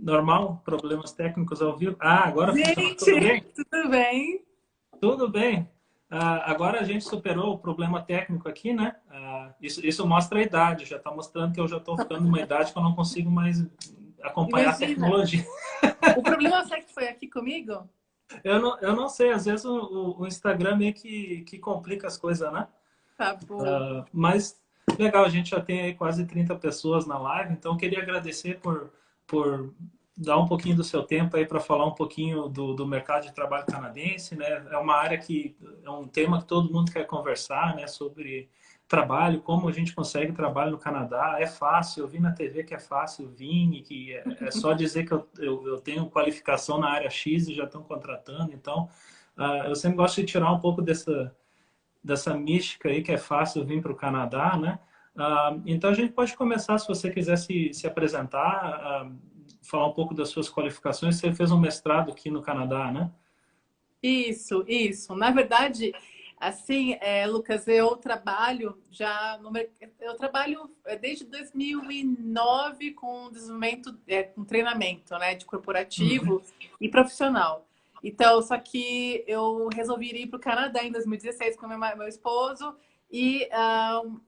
Normal? Problemas técnicos ao vivo? Ah, agora funcionou. Tudo Gente, bem? tudo bem? Tudo bem. Agora a gente superou o problema técnico aqui, né? Isso mostra a idade. Já está mostrando que eu já estou ficando numa idade que eu não consigo mais acompanhar a Imagina, tecnologia. o problema será que foi aqui comigo? Eu não sei, às vezes o Instagram meio que complica as coisas, né? Tá bom. Mas legal, a gente já tem aí quase 30 pessoas na live, então eu queria agradecer por dar um pouquinho do seu tempo aí para falar um pouquinho do mercado de trabalho canadense, né? É uma área que é um tema que todo mundo quer conversar, né? Sobre trabalho, como a gente consegue trabalho no Canadá. É fácil, eu vi na TV que é fácil vir e que é só dizer que eu tenho qualificação na área X e já estão contratando. Então, eu sempre gosto de tirar um pouco dessa mística aí que é fácil vir para o Canadá, né? Então a gente pode começar, se você quiser se apresentar, falar um pouco das suas qualificações. Você fez um mestrado aqui no Canadá, né? Isso. Na verdade, assim, Lucas, eu trabalho já eu trabalho desde 2009 com desenvolvimento, com treinamento, né, de Uhum, corporativo e profissional. Então, só que eu resolvi ir para o Canadá em 2016 com meu esposo e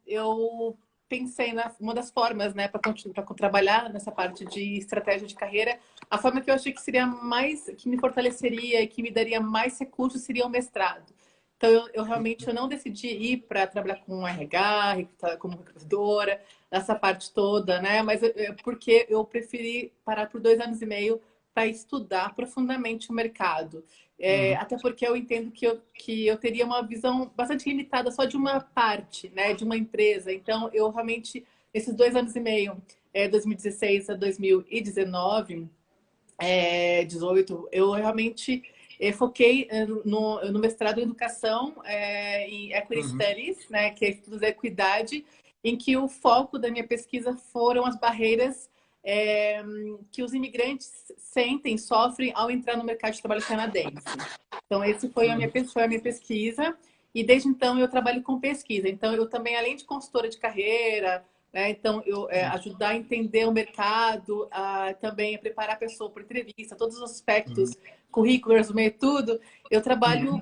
eu pensei na uma das formas, né, para trabalhar nessa parte de estratégia de carreira. A forma que eu achei que seria mais, que me fortaleceria e que me daria mais recursos seria o mestrado. Então, eu realmente eu não decidi ir para trabalhar com RH, como recrutadora, essa parte toda, né? Mas porque eu preferi parar por 2 anos e meio para estudar profundamente o mercado. uhum, Até porque eu entendo que eu teria uma visão bastante limitada só de uma parte, né? De uma empresa. Então, eu realmente, esses 2 anos e meio, 2016 a 2019, 18, eu realmente foquei no mestrado em educação, em Equity uhum, Studies, né, que é estudos da equidade, em que o foco da minha pesquisa foram as barreiras que os imigrantes sentem, sofrem ao entrar no mercado de trabalho canadense. Então, esse uhum, foi a minha pesquisa, e desde então eu trabalho com pesquisa. Então, eu também, além de consultora de carreira, né? Então, eu ajudar a entender o mercado, também a preparar a pessoa para entrevista, todos os uhum, aspectos, currículo, resumo, tudo. Eu trabalho uhum,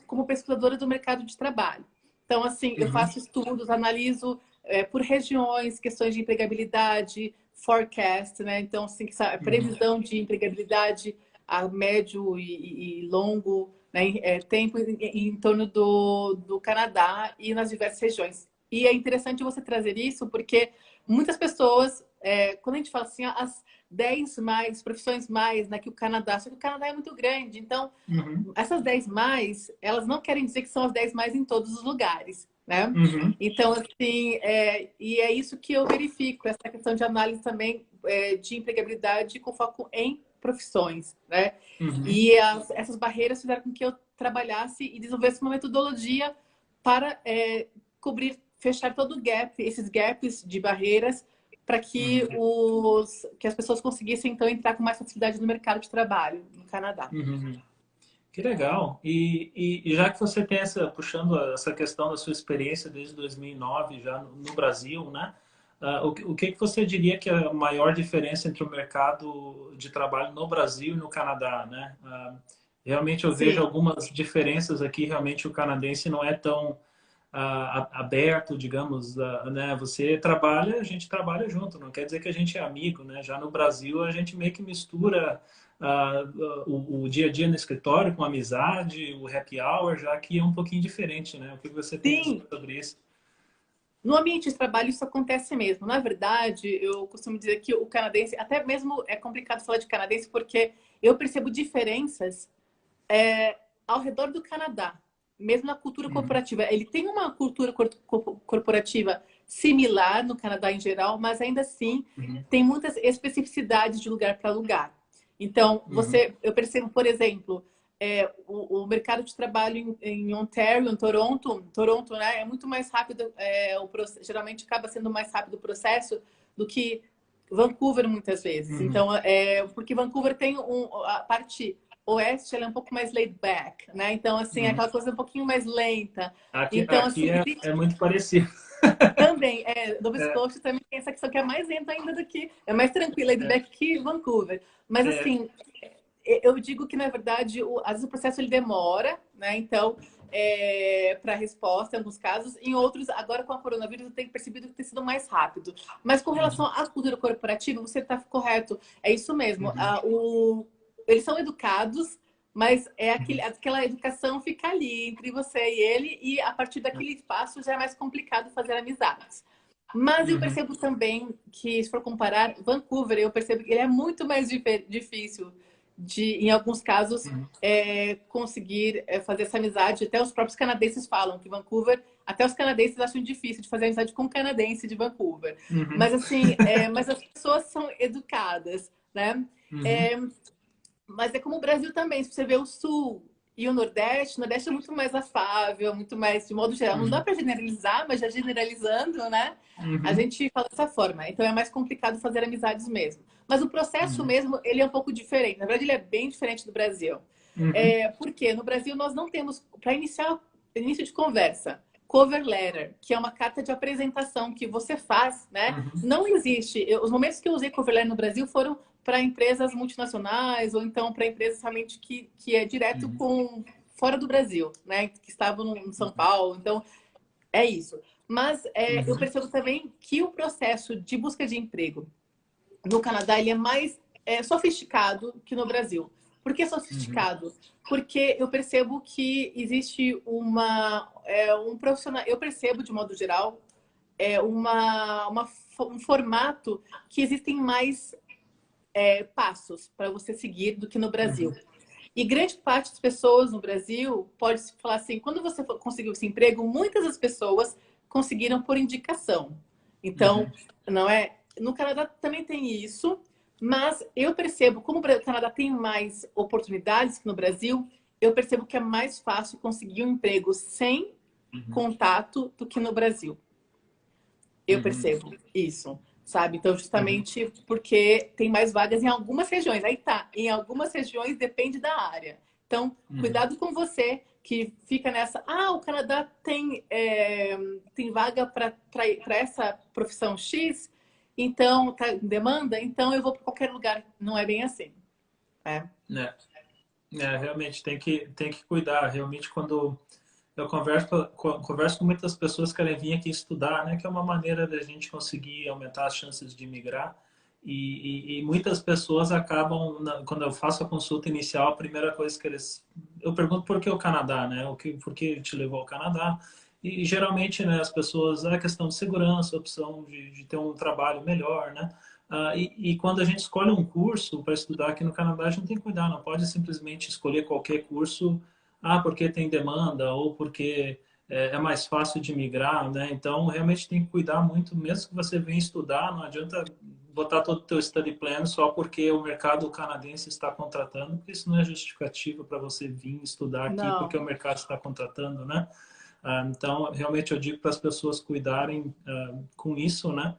como pesquisadora do mercado de trabalho. Então, assim, eu uhum, faço estudos, analiso por regiões, questões de empregabilidade, forecast, né? Então, assim, uhum, previsão de empregabilidade a médio e longo, né? Tempo em torno do Canadá e nas diversas regiões. E é interessante você trazer isso porque muitas pessoas, quando a gente fala assim, as 10 mais, profissões mais, né, que o Canadá, só que o Canadá é muito grande, então uhum, essas 10 mais, elas não querem dizer que são as 10 mais em todos os lugares, né? uhum, Então, assim, e é isso que eu verifico, essa questão de análise também de empregabilidade com foco em profissões, né? uhum. E essas barreiras fizeram com que eu trabalhasse e desenvolvesse uma metodologia para cobrir, fechar todo o gap, esses gaps de barreiras, para que Uhum. que as pessoas conseguissem então entrar com mais facilidade no mercado de trabalho no Canadá. Uhum. Que legal. E já que você tem puxando essa questão da sua experiência desde 2009 já no Brasil, né? O que você diria que é a maior diferença entre o mercado de trabalho no Brasil e no Canadá, né? Realmente eu vejo Sim, algumas diferenças aqui. Realmente o canadense não é tão aberto, digamos, né? Você trabalha, a gente trabalha junto, não quer dizer que a gente é amigo, né? Já no Brasil a gente meio que mistura o dia a dia no escritório com amizade, o happy hour, já que é um pouquinho diferente, né? O que você tem a dizer sim. sobre isso? No ambiente de trabalho isso acontece mesmo. Na verdade, eu costumo dizer que o canadense, até mesmo é complicado falar de canadense porque eu percebo diferenças ao redor do Canadá, mesmo na cultura Uhum, corporativa. Ele tem uma cultura corporativa similar no Canadá em geral, mas ainda assim uhum, tem muitas especificidades de lugar para lugar. Então, uhum, eu percebo, por exemplo, o mercado de trabalho em Ontario, em Toronto, né, é muito mais rápido, geralmente acaba sendo mais rápido o processo do que Vancouver muitas vezes. uhum. Então, porque Vancouver tem a parte oeste, ela é um pouco mais laid back, né? Então, assim, é Uhum. aquela coisa um pouquinho mais lenta. Aqui, Então, assim, aqui é muito parecido. Também, Nova É, Scotia também tem essa questão que é mais lenta ainda do que... É mais tranquila aí do é, back que Vancouver. Mas, é. assim, eu digo que, na verdade, às vezes o processo ele demora, né? Então, para resposta em alguns casos. Em outros, agora com a coronavírus, eu tenho percebido que tem sido mais rápido. Mas com relação Uhum, à cultura corporativa, você está correto. É isso mesmo. uhum, Eles são educados, mas uhum, aquela educação fica ali entre você e ele, e a partir daquele espaço já é mais complicado fazer amizades. Mas eu uhum, percebo também que, se for comparar, Vancouver, eu percebo que ele é muito mais difícil de, em alguns casos, uhum, conseguir fazer essa amizade. Até os próprios canadenses falam que Vancouver, até os canadenses acham difícil de fazer amizade com um canadense de Vancouver. uhum, Mas assim, mas as pessoas são educadas, né? uhum, É, mas é como o Brasil também. Se você vê o Sul e o Nordeste é muito mais afável, muito mais, de modo geral. Não dá uhum, para generalizar, mas já generalizando, né? A uhum, gente fala dessa forma. Então é mais complicado fazer amizades mesmo. Mas o processo uhum, mesmo, ele é um pouco diferente. Na verdade, ele é bem diferente do Brasil. uhum, Porque no Brasil nós não temos, para iniciar início de conversa, cover letter, que é uma carta de apresentação que você faz, né? uhum, Não existe. Os momentos que eu usei cover letter no Brasil foram para empresas multinacionais ou então para empresas realmente que é direto uhum, com fora do Brasil, né? Que estavam no São Paulo. Então, é isso. Mas eu uhum, percebo também que o processo de busca de emprego no Canadá ele é mais sofisticado que no Brasil. Por que uhum, sofisticado? Porque eu percebo que existe um profissional. Eu percebo, de modo geral, um formato que existem mais passos para você seguir do que no Brasil. uhum, E grande parte das pessoas no Brasil pode falar assim: quando você conseguiu esse emprego, muitas das pessoas conseguiram por indicação. Então, uhum, não é? No Canadá também tem isso, mas eu percebo, como o Canadá tem mais oportunidades que no Brasil, eu percebo que é mais fácil conseguir um emprego sem uhum, contato do que no Brasil. Eu uhum, percebo isso, sabe? Então, uhum, justamente porque tem mais vagas em algumas regiões. Aí tá, em algumas regiões depende da área. Então, uhum. cuidado com você que fica nessa. Ah, o Canadá tem vaga para essa profissão X, então tá em demanda, então eu vou para qualquer lugar. Não é bem assim. É. É, realmente tem que cuidar. Realmente, quando eu converso com muitas pessoas que querem vir aqui estudar, né? Que é uma maneira da gente conseguir aumentar as chances de migrar. E muitas pessoas acabam, quando eu faço a consulta inicial, a primeira coisa que eles... Eu pergunto por que o Canadá, né? Por que te levou ao Canadá? E geralmente, né, as pessoas, é questão de segurança, opção de ter um trabalho melhor, né? E quando a gente escolhe um curso para estudar aqui no Canadá, a gente tem que cuidar, não pode simplesmente escolher qualquer curso, porque tem demanda ou porque é mais fácil de migrar, né? Então, realmente tem que cuidar muito, mesmo que você venha estudar, não adianta botar todo o teu study plan só porque o mercado canadense está contratando, porque isso não é justificativa para você vir estudar aqui porque Não. o mercado está contratando, né? Então, realmente eu digo para as pessoas cuidarem com isso, né?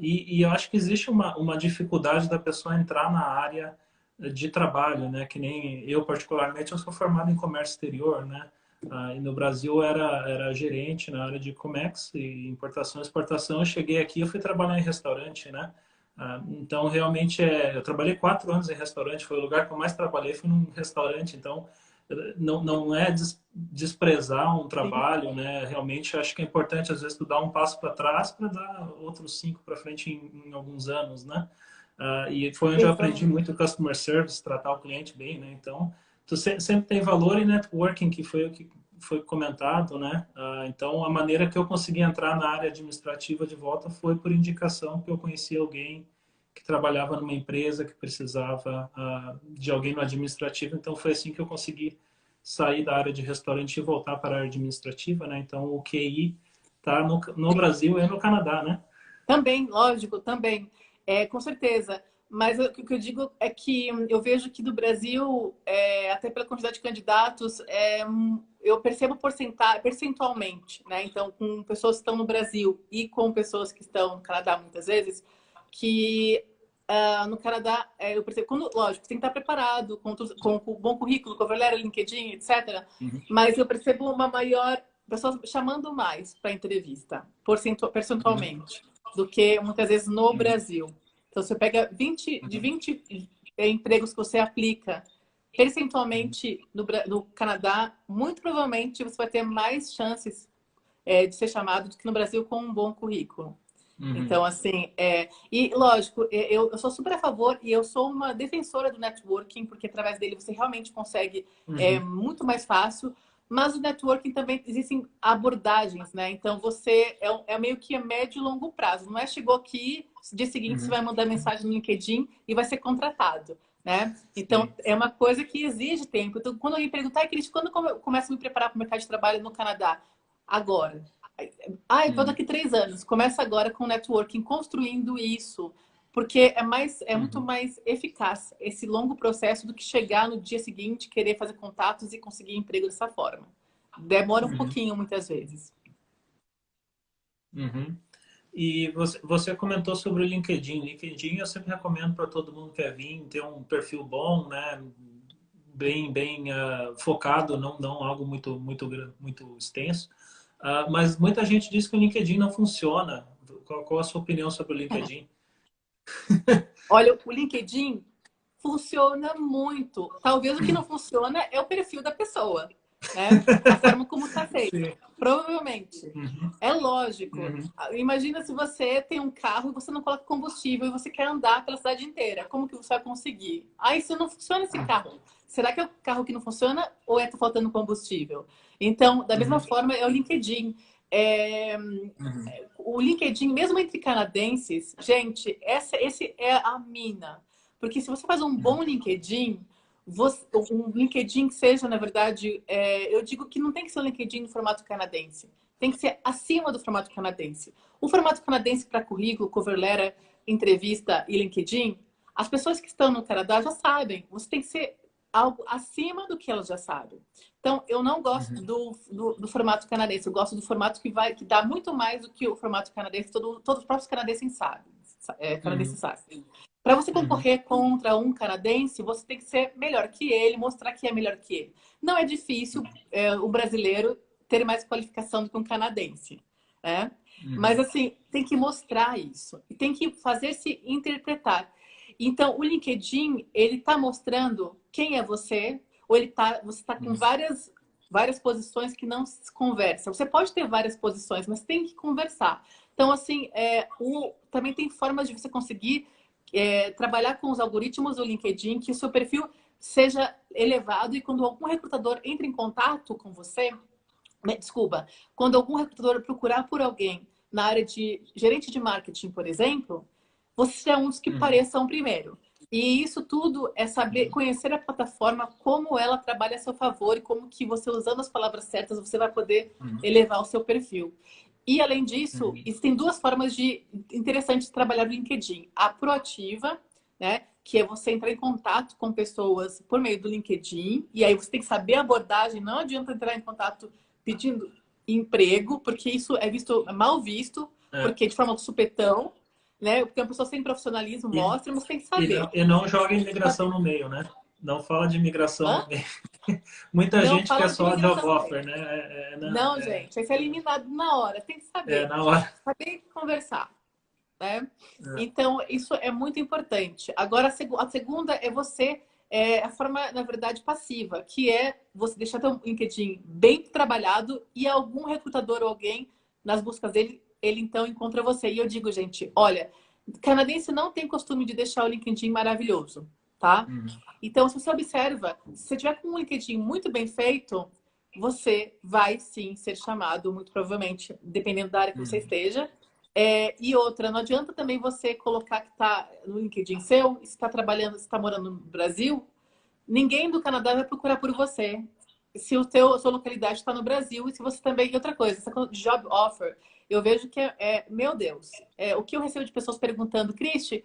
E eu acho que existe uma dificuldade da pessoa entrar na área de trabalho, né? Que nem eu, particularmente, eu sou formado em comércio exterior, né? E no Brasil era gerente na área de Comex e importação e exportação. Eu cheguei aqui, eu fui trabalhar em restaurante, né? Então, realmente, eu trabalhei 4 anos em restaurante, foi o lugar que eu mais trabalhei, foi num restaurante. Então, não é desprezar um Sim. trabalho, né? Realmente acho que é importante às vezes tu dar um passo para trás para dar outros 5 para frente em alguns anos, né? E foi onde eu aprendi Exatamente. muito customer service, tratar o cliente bem, né? Então, tu sempre tem valor em networking, que foi o que foi comentado, né? Então, a maneira que eu consegui entrar na área administrativa de volta foi por indicação que eu conheci alguém que trabalhava numa empresa que precisava de alguém no administrativo. Então, foi assim que eu consegui sair da área de restaurante e voltar para a área administrativa, né? Então, o QI tá no Brasil e no Canadá, né? Também, lógico, também. Com certeza. Mas o que eu digo é que eu vejo que do Brasil, até pela quantidade de candidatos, eu percebo percentualmente, né? Então, com pessoas que estão no Brasil e com pessoas que estão no Canadá, muitas vezes, que no Canadá, eu percebo, lógico, você tem que estar preparado com bom currículo, cover letter, LinkedIn, etc. Uhum. Mas eu percebo uma maior pessoas chamando mais para entrevista, percentualmente, do que muitas vezes no Brasil. Então, você pega 20 empregos que você aplica, percentualmente no Canadá, muito provavelmente você vai ter mais chances de ser chamado do que no Brasil com um bom currículo. Então, assim, e lógico, eu sou super a favor e eu sou uma defensora do networking, porque através dele você realmente consegue muito mais fácil. Mas o networking também existem abordagens, né? Então você é meio que a médio e longo prazo. Não é chegou aqui, no dia seguinte você vai mandar mensagem no LinkedIn e vai ser contratado, né? Então é uma coisa que exige tempo. Então, quando alguém perguntar, Cris, quando eu começo a me preparar para o mercado de trabalho no Canadá? Agora. Eu vou daqui 3 anos. Começa agora com o networking, construindo isso. Porque é muito mais eficaz esse longo processo do que chegar no dia seguinte, querer fazer contatos e conseguir emprego dessa forma. Demora um pouquinho, muitas vezes. E você comentou sobre o LinkedIn. LinkedIn eu sempre recomendo para todo mundo que quer vir ter um perfil bom, né? Bem focado, não algo muito extenso. Mas muita gente diz que o LinkedIn não funciona. Qual a sua opinião sobre o LinkedIn? Olha, o LinkedIn funciona muito. Talvez o que não funciona é o perfil da pessoa, né? A forma como está feito. Sim. Provavelmente. É lógico. Imagina se você tem um carro e você não coloca combustível e você quer andar pela cidade inteira. Como que você vai conseguir? Se não funciona esse carro, será que é o carro que não funciona ou tá faltando combustível? Então, da mesma forma, é o LinkedIn. O LinkedIn, mesmo entre canadenses, gente, esse é a mina. Porque se você faz um bom LinkedIn, um LinkedIn que seja, na verdade, eu digo que não tem que ser um LinkedIn no formato canadense. Tem que ser acima do formato canadense. O formato canadense para currículo, cover letter, entrevista e LinkedIn, as pessoas que estão no Canadá já sabem. Você tem que ser algo acima do que elas já sabem. Então, eu não gosto do formato canadense. Eu gosto do formato que dá muito mais do que o formato canadense. Todos os próprios canadenses sabem. Canadenses sabem. Para você concorrer contra um canadense, você tem que ser melhor que ele, mostrar que é melhor que ele. Não é difícil o brasileiro ter mais qualificação do que um canadense, né? Mas, assim, tem que mostrar isso. E tem que fazer-se interpretar. Então, o LinkedIn, ele está mostrando quem é você, ou você está com várias posições que não se conversam. Você pode ter várias posições, mas tem que conversar. Então, assim, também tem formas de você conseguir trabalhar com os algoritmos do LinkedIn, que o seu perfil seja elevado e quando algum recrutador entra em contato com você, quando algum recrutador procurar por alguém na área de gerente de marketing, por exemplo, você é um dos que pareçam primeiro. E isso tudo é saber conhecer a plataforma, como ela trabalha a seu favor e como que você, usando as palavras certas, você vai poder elevar o seu perfil. E, além disso, existem 2 formas interessantes de trabalhar no LinkedIn. A proativa, né? Que é você entrar em contato com pessoas por meio do LinkedIn. E aí você tem que saber a abordagem. Não adianta entrar em contato pedindo emprego, porque isso é mal visto, porque de forma de supetão, né? Porque uma pessoa sem profissionalismo mostra, mas tem que saber. E não joga imigração no meio, né? Não fala de imigração no meio. Muita Não gente fala quer de só job imigração offer, né? não, gente, vai ser eliminado na hora. Tem que saber. Na hora. Saber conversar, né? Então, isso é muito importante. Agora, a segunda é você, a forma, na verdade, passiva, que é você deixar teu LinkedIn bem trabalhado e algum recrutador ou alguém, nas buscas dele, ele então encontra você. E eu digo, gente, olha, canadense não tem costume de deixar o LinkedIn maravilhoso, tá? Então, se você observa, se você tiver com um LinkedIn muito bem feito, você vai sim ser chamado, muito provavelmente, dependendo da área que você esteja. E outra, não adianta também você colocar que está no LinkedIn seu, se está trabalhando, se está morando no Brasil, ninguém do Canadá vai procurar por você. Se a sua localidade está no Brasil e se você também. E outra coisa, essa coisa de job offer, eu vejo que meu Deus, o que eu recebo de pessoas perguntando, Cristi,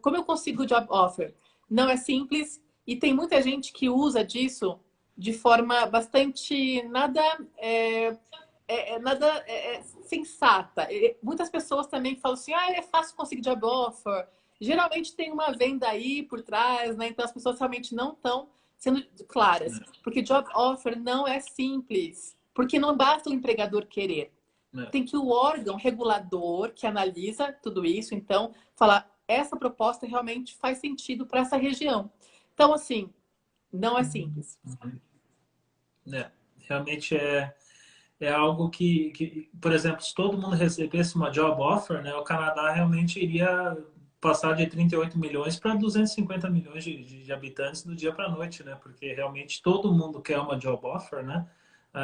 como eu consigo job offer? Não é simples e tem muita gente que usa disso de forma bastante nada sensata. Muitas pessoas também falam assim, é fácil conseguir job offer. Geralmente tem uma venda aí por trás, né? Então as pessoas realmente não estão sendo claras. Porque job offer não é simples. Porque não basta o empregador querer. É. Tem que o órgão regulador que analisa tudo isso, então, falar, essa proposta realmente faz sentido para essa região. Então, assim, não é simples. É. Realmente é algo que, por exemplo, se todo mundo recebesse uma job offer, né, o Canadá realmente iria passar de 38 milhões para 250 milhões de habitantes do dia para a noite, né? Porque realmente todo mundo quer uma job offer, né?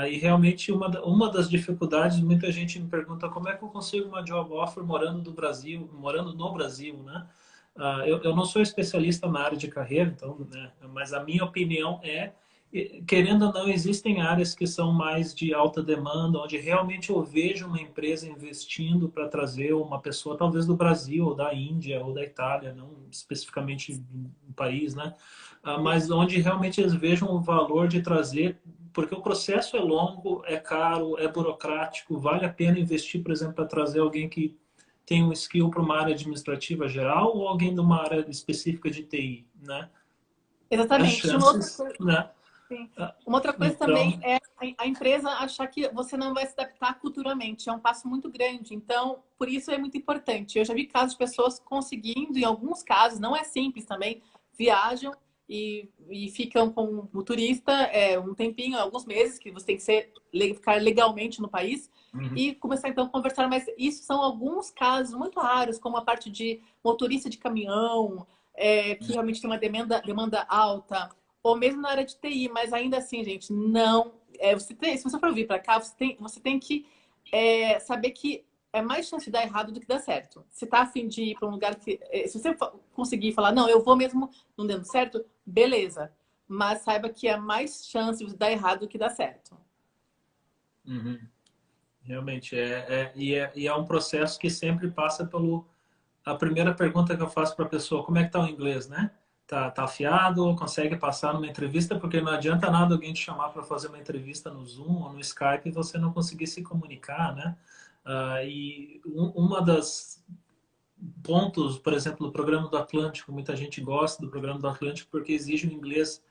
E realmente uma das dificuldades, muita gente me pergunta como é que eu consigo uma job offer morando do Brasil, morando no Brasil, né? Eu não sou especialista na área de carreira, então, né? Mas a minha opinião é querendo ou não, existem áreas que são mais de alta demanda, onde realmente eu vejo uma empresa investindo para trazer uma pessoa, talvez do Brasil, ou da Índia, ou da Itália, não especificamente um país, né? Mas onde realmente eles vejam o valor de trazer, porque o processo é longo, é caro, é burocrático, vale a pena investir, por exemplo, para trazer alguém que tem um skill para uma área administrativa geral ou alguém de uma área específica de TI, né? As Exatamente. Uma outra chances, coisa, né? sim. Uma outra coisa também Então, é a empresa achar que você não vai se adaptar culturalmente. É um passo muito grande. Então, por isso é muito importante. Eu já vi casos de pessoas conseguindo, em alguns casos, não é simples também, viajam e ficam com o turista um tempinho, alguns meses, que você tem que ficar legalmente no país, uhum, e começar então a conversar. Mas isso são alguns casos muito raros, como a parte de motorista de caminhão, que realmente tem uma demanda alta ou mesmo na área de TI, mas ainda assim, gente, não. Se você for vir para cá, você tem que saber que é mais chance de dar errado do que dar certo. Se tá a fim de ir para um lugar que. Se você conseguir falar, não, eu vou mesmo não dando certo, beleza. Mas saiba que é mais chance de dar errado do que dar certo. uhum. Realmente e é um processo que sempre passa pelo. A primeira pergunta que eu faço para a pessoa, como é que tá o inglês, né? Tá afiado? Consegue passar numa entrevista? Porque não adianta nada alguém te chamar para fazer uma entrevista no Zoom ou no Skype e você não conseguir se comunicar, né? Uma das pontos, por exemplo, do programa do Atlântico, muita gente gosta do programa do Atlântico porque exige um inglês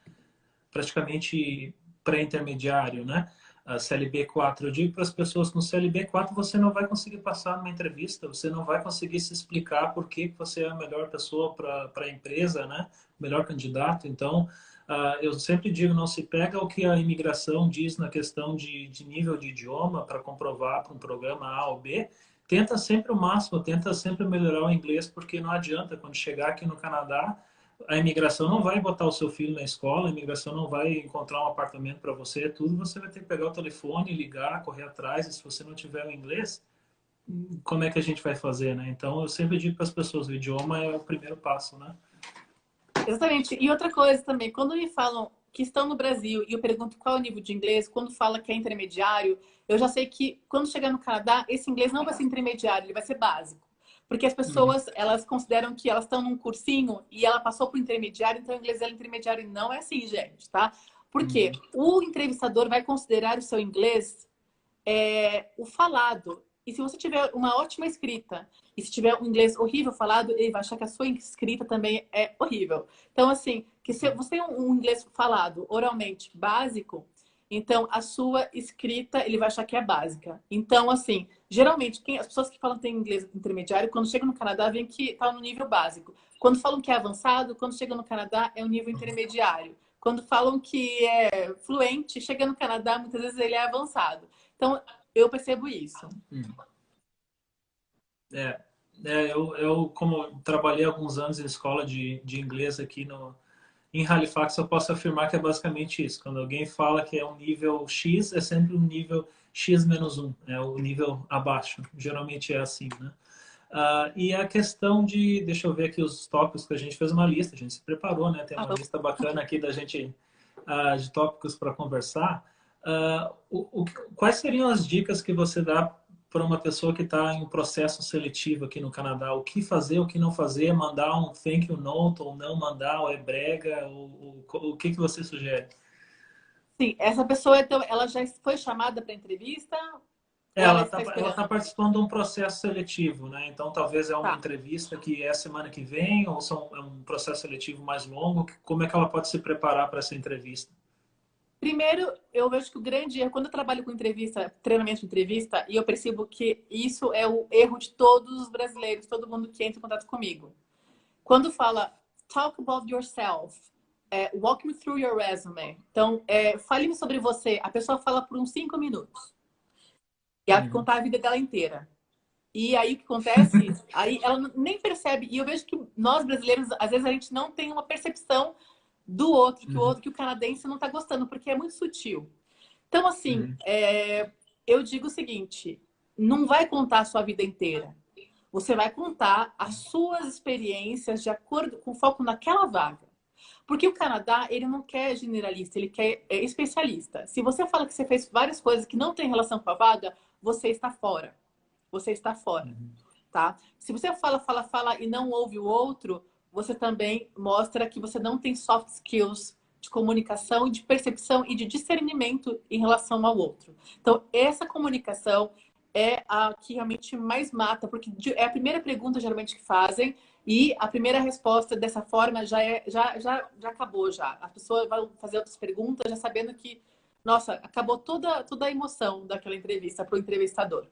praticamente pré-intermediário, né? A CLB 4. Eu digo para as pessoas que no CLB 4 você não vai conseguir passar numa entrevista, você não vai conseguir se explicar por que você é a melhor pessoa para a empresa, né? O melhor candidato. Então, eu sempre digo, não se pega o que a imigração diz na questão de nível de idioma para comprovar para um programa A ou B. Tenta sempre o máximo, tenta sempre melhorar o inglês, porque não adianta quando chegar aqui no Canadá a imigração não vai botar o seu filho na escola, a imigração não vai encontrar um apartamento para você, tudo você vai ter que pegar o telefone, ligar, correr atrás, e se você não tiver o inglês, como é que a gente vai fazer, né? Então, eu sempre digo para as pessoas, o idioma é o primeiro passo, né? Exatamente. E outra coisa também, quando me falam que estão no Brasil e eu pergunto qual é o nível de inglês, quando fala que é intermediário, eu já sei que quando chegar no Canadá, esse inglês não vai ser intermediário, ele vai ser básico. Porque as Uhum. pessoas, elas consideram que elas estão num cursinho e ela passou para o intermediário, então o inglês dela é intermediário. E não é assim, gente, tá? Porque Uhum. o entrevistador vai considerar o seu inglês o falado. E se você tiver uma ótima escrita e se tiver um inglês horrível falado, ele vai achar que a sua escrita também é horrível. Então, assim, que se você tem um inglês falado oralmente básico, então a sua escrita ele vai achar que é básica. Então, assim, geralmente as pessoas que falam que tem inglês intermediário, quando chegam no Canadá, vem que está no nível básico. Quando falam que é avançado, quando chega no Canadá, é o nível intermediário. Quando falam que é fluente, chega no Canadá, muitas vezes ele é avançado. Então, eu percebo isso. Uhum. É, eu, como trabalhei alguns anos em escola de inglês aqui em Halifax, eu posso afirmar que é basicamente isso. Quando alguém fala que é um nível X, é sempre um nível X-1, é o nível abaixo. Geralmente é assim, né? E a questão deixa eu ver aqui os tópicos que a gente fez uma lista, a gente se preparou, né? Tem uma lista bacana aqui da gente de tópicos para conversar. Quais seriam as dicas que você dá para uma pessoa que está em um processo seletivo aqui no Canadá? O que fazer, o que não fazer, mandar um thank you note ou não mandar, ou é brega, o que você sugere? Sim, essa pessoa, então, ela já foi chamada para entrevista ou ela Ela está está ela tá esperando? participando de um processo seletivo, né? Então, talvez é uma Tá. entrevista que é semana que vem, é um processo seletivo mais longo. Como é que ela pode se preparar para essa entrevista? Primeiro, eu vejo que o grande erro, quando eu trabalho com entrevista, treinamento de entrevista, e eu percebo que isso é o erro de todos os brasileiros, todo mundo que entra em contato comigo. Quando fala talk about yourself, walk me through your resume. Então, fale-me sobre você. A pessoa fala por uns 5 minutos. E ela contar a vida dela inteira. E aí o que acontece? Aí ela nem percebe. E eu vejo que nós brasileiros, às vezes, a gente não tem uma percepção do outro, que o canadense não está gostando, porque é muito sutil. Então, assim, eu digo o seguinte: não vai contar a sua vida inteira. Você vai contar as suas experiências de acordo com foco naquela vaga. Porque o Canadá, ele não quer generalista, ele quer especialista. Se você fala que você fez várias coisas que não têm relação com a vaga, você está fora. Você está fora, tá? Se você fala e não ouve o outro, você também mostra que você não tem soft skills de comunicação, de percepção e de discernimento em relação ao outro. Então, essa comunicação é a que realmente mais mata, porque é a primeira pergunta geralmente que fazem e a primeira resposta dessa forma já acabou já. A pessoa vai fazer outras perguntas já sabendo que, nossa, acabou toda a emoção daquela entrevista para o entrevistador.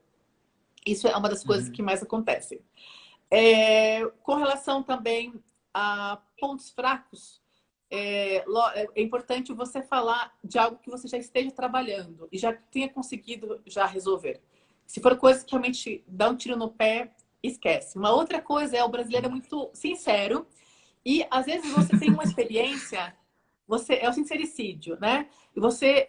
Isso é uma das coisas que mais acontecem. Com relação também a pontos fracos, é importante você falar de algo que você já esteja trabalhando e já tenha conseguido já resolver. Se for coisa que realmente dá um tiro no pé, esquece. Uma outra coisa o brasileiro é muito sincero e às vezes você tem uma experiência, é o sincericídio, né? E você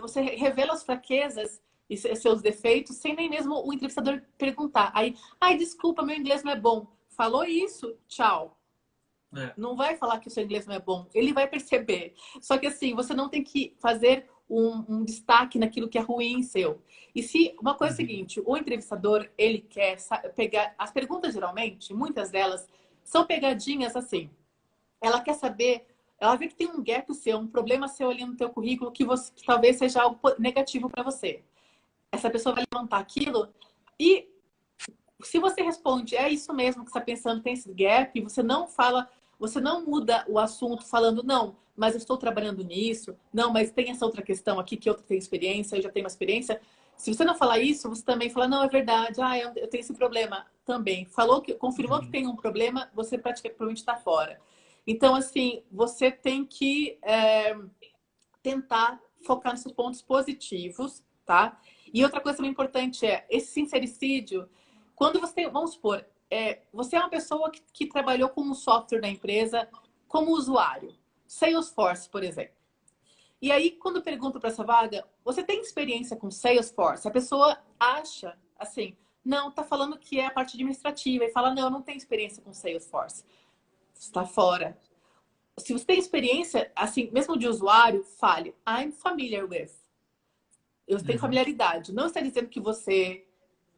você revela as fraquezas e seus defeitos sem nem mesmo o entrevistador perguntar. Aí, desculpa, meu inglês não é bom. Falou isso, tchau. Não vai falar que o seu inglês não é bom. Ele vai perceber. Só que assim, você não tem que fazer um destaque naquilo que é ruim seu. E se uma coisa é a seguinte, o entrevistador, ele quer pegar... As perguntas, geralmente, muitas delas, são pegadinhas assim. Ela quer saber... Ela vê que tem um gap seu, um problema seu ali no teu currículo que talvez seja algo negativo para você. Essa pessoa vai levantar aquilo e se você responde, é isso mesmo que você está pensando, tem esse gap, você não fala, você não muda o assunto falando, não, mas eu estou trabalhando nisso, não, mas tem essa outra questão aqui que eu tenho experiência, eu já tenho uma experiência. Se você não falar isso, você também fala, não, é verdade, eu tenho esse problema também. Confirmou que tem um problema, você praticamente está fora. Então, assim, você tem que tentar focar nos pontos positivos, tá? E outra coisa também importante esse sincericídio. Quando você tem, vamos supor, você é uma pessoa que trabalhou com um software da empresa como usuário, Salesforce, por exemplo. E aí, quando pergunto para essa vaga, você tem experiência com Salesforce? A pessoa acha, assim, não, tá falando que é a parte administrativa e fala, não, eu não tenho experiência com Salesforce. Você está fora. Se você tem experiência, assim, mesmo de usuário, fale, I'm familiar with. Eu tenho familiaridade. Não está dizendo que você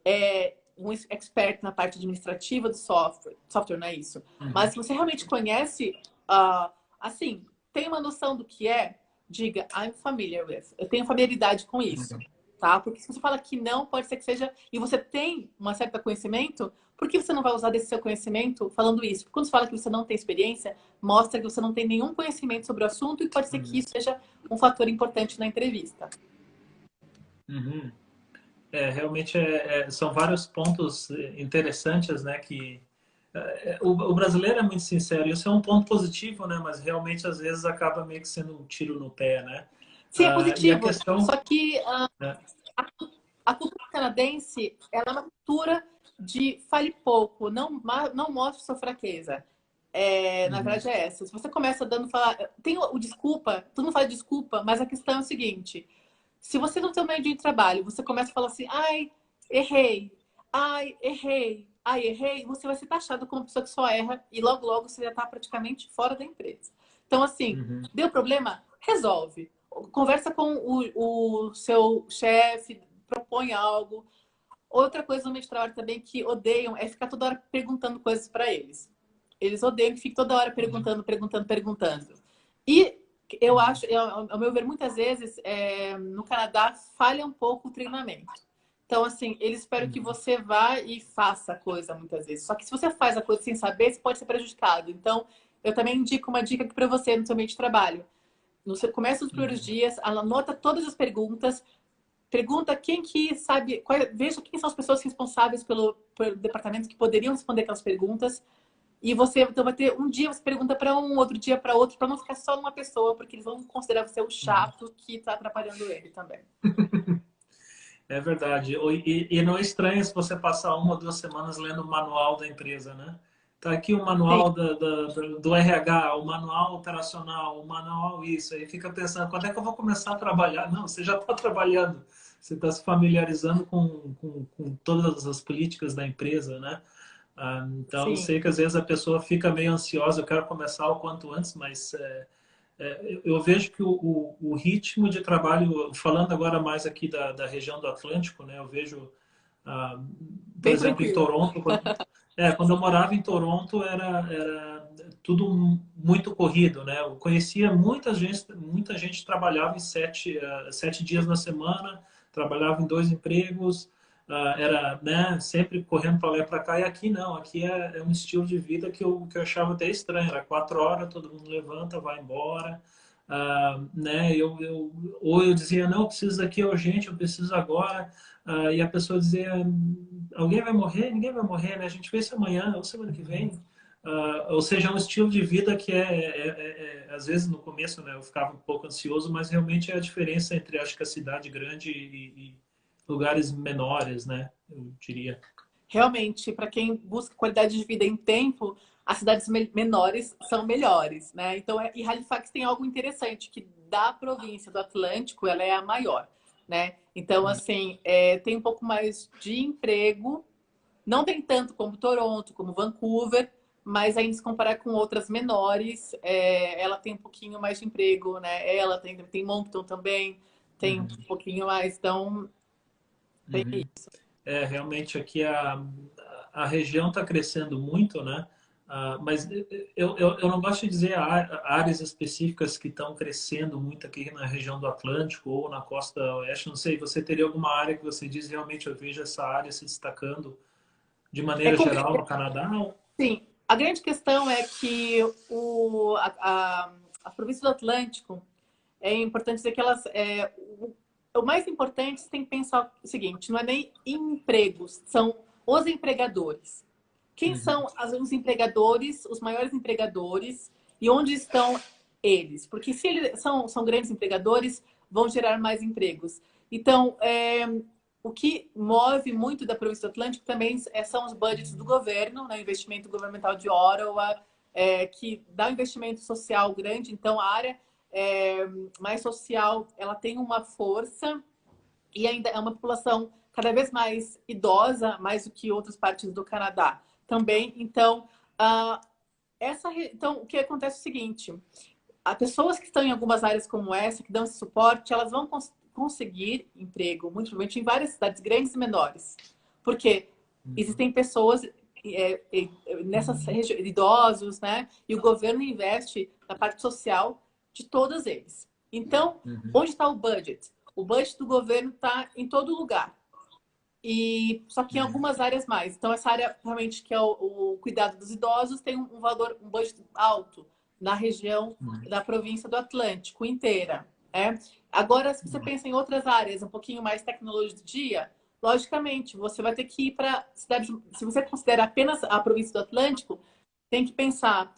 é um expert na parte administrativa do software. Software não é isso. Mas se você realmente conhece, assim, tem uma noção do que diga, I'm familiar with. Eu tenho familiaridade com isso. Tá? Porque se você fala que não, pode ser que seja... E você tem um certo conhecimento, por que você não vai usar desse seu conhecimento falando isso? Porque quando você fala que você não tem experiência, mostra que você não tem nenhum conhecimento sobre o assunto e pode ser que isso seja um fator importante na entrevista. Realmente são vários pontos interessantes, né? Que o brasileiro é muito sincero, isso é um ponto positivo, né? Mas realmente às vezes acaba meio que sendo um tiro no pé, né? Sim, é positivo. E a questão... Só que a cultura canadense ela é uma cultura de fale pouco, não mostre sua fraqueza. Na verdade é essa. Se você começa tem o desculpa, todo mundo fala desculpa, mas a questão é o seguinte: se você não tem um meio de trabalho, você começa a falar assim, errei, errei, você vai ser taxado como uma pessoa que só erra e logo, logo você já está praticamente fora da empresa. Então, assim, deu problema? Resolve. Conversa com o seu chefe, propõe algo. Outra coisa no meio de trabalho também que odeiam é ficar toda hora perguntando coisas para eles. Eles odeiam que fique toda hora perguntando. E eu acho, ao meu ver, muitas vezes, no Canadá, falha um pouco o treinamento. Então, assim, eles esperam que você vá e faça a coisa muitas vezes. Só que se você faz a coisa sem saber, você pode ser prejudicado. Então, eu também indico uma dica aqui para você no seu meio de trabalho. no começo dos primeiros dias, anota todas as perguntas, pergunta quem que sabe, veja quem são as pessoas responsáveis pelo departamento que poderiam responder aquelas perguntas. E você então vai ter um dia você pergunta para um, outro dia para outro, para não ficar só numa pessoa, porque eles vão considerar você o chato que está atrapalhando ele também. É verdade. E não é estranho se você passar 1 ou 2 semanas lendo o manual da empresa, né? Tá aqui o Sim, manual do RH, o manual operacional, o manual isso. Aí fica pensando, quando é que eu vou começar a trabalhar? Não, você já está trabalhando. Você está se familiarizando com todas as políticas da empresa, né? Então, eu sim. sei que às vezes a pessoa fica meio ansiosa, eu quero começar o quanto antes, mas eu vejo que o ritmo de trabalho, falando agora mais aqui da região do Atlântico, né? Eu vejo, ah, por Bem exemplo, em tranquila. Toronto, quando eu morava em Toronto, era tudo muito corrido, né? Eu conhecia muita gente trabalhava em 7 dias na semana, trabalhava em 2 empregos, era, né, sempre correndo para lá e para cá, e aqui não, aqui é um estilo de vida que eu achava até estranho, era 4 horas, todo mundo levanta, vai embora, né, ou eu dizia, não, eu preciso daqui urgente, eu preciso agora, e a pessoa dizia, alguém vai morrer? Ninguém vai morrer, né, a gente vê se amanhã ou semana que vem. Ou seja, é um estilo de vida que às vezes no começo, né, eu ficava um pouco ansioso, mas realmente é a diferença entre, acho que a cidade grande e lugares menores, né? Eu diria. Realmente, para quem busca qualidade de vida em tempo, as cidades menores são melhores, né? Então, e Halifax tem algo interessante, que da província do Atlântico, ela é a maior, né? Então, assim, tem um pouco mais de emprego, não tem tanto como Toronto, como Vancouver, mas ainda se comparar com outras menores, ela tem um pouquinho mais de emprego, né? Ela tem Moncton também, tem um Uhum, pouquinho mais, então tem uhum. isso. Realmente aqui a região está crescendo muito, né? Mas eu não gosto de dizer áreas específicas que estão crescendo muito aqui na região do Atlântico ou na costa oeste. Não sei, você teria alguma área que você diz realmente eu vejo essa área se destacando de É, maneira geral no Canadá? sim, a grande questão é que as províncias do Atlântico, é importante dizer que elas. O mais importante, você tem que pensar o seguinte: não é nem empregos, são os empregadores. Quem Uhum, são os empregadores, os maiores empregadores, e onde estão eles? Porque se eles são grandes empregadores, vão gerar mais empregos. Então, o que move muito da província do Atlântico também são os budgets do governo, né? O investimento governamental de Ottawa, que dá um investimento social grande. Então, a área mais social, ela tem uma força e ainda é uma população cada vez mais idosa, mais do que outras partes do Canadá também. Então, então o que acontece é o seguinte: as pessoas que estão em algumas áreas como essa, que dão esse suporte, elas vão conseguir emprego, muito provavelmente, em várias cidades grandes e menores. Porque existem pessoas nessas regiões, idosos, né? E o governo investe na parte social de todos eles. Então, uhum, onde está o budget? O budget do governo está em todo lugar. E só que em uhum, algumas áreas mais. Então, essa área realmente que é o cuidado dos idosos tem um valor, um budget alto na região uhum, da província do Atlântico inteira. Agora, se você pensa em outras áreas, um pouquinho mais tecnologia, logicamente, você vai ter que ir para cidades. Se você considera apenas a província do Atlântico, tem que pensar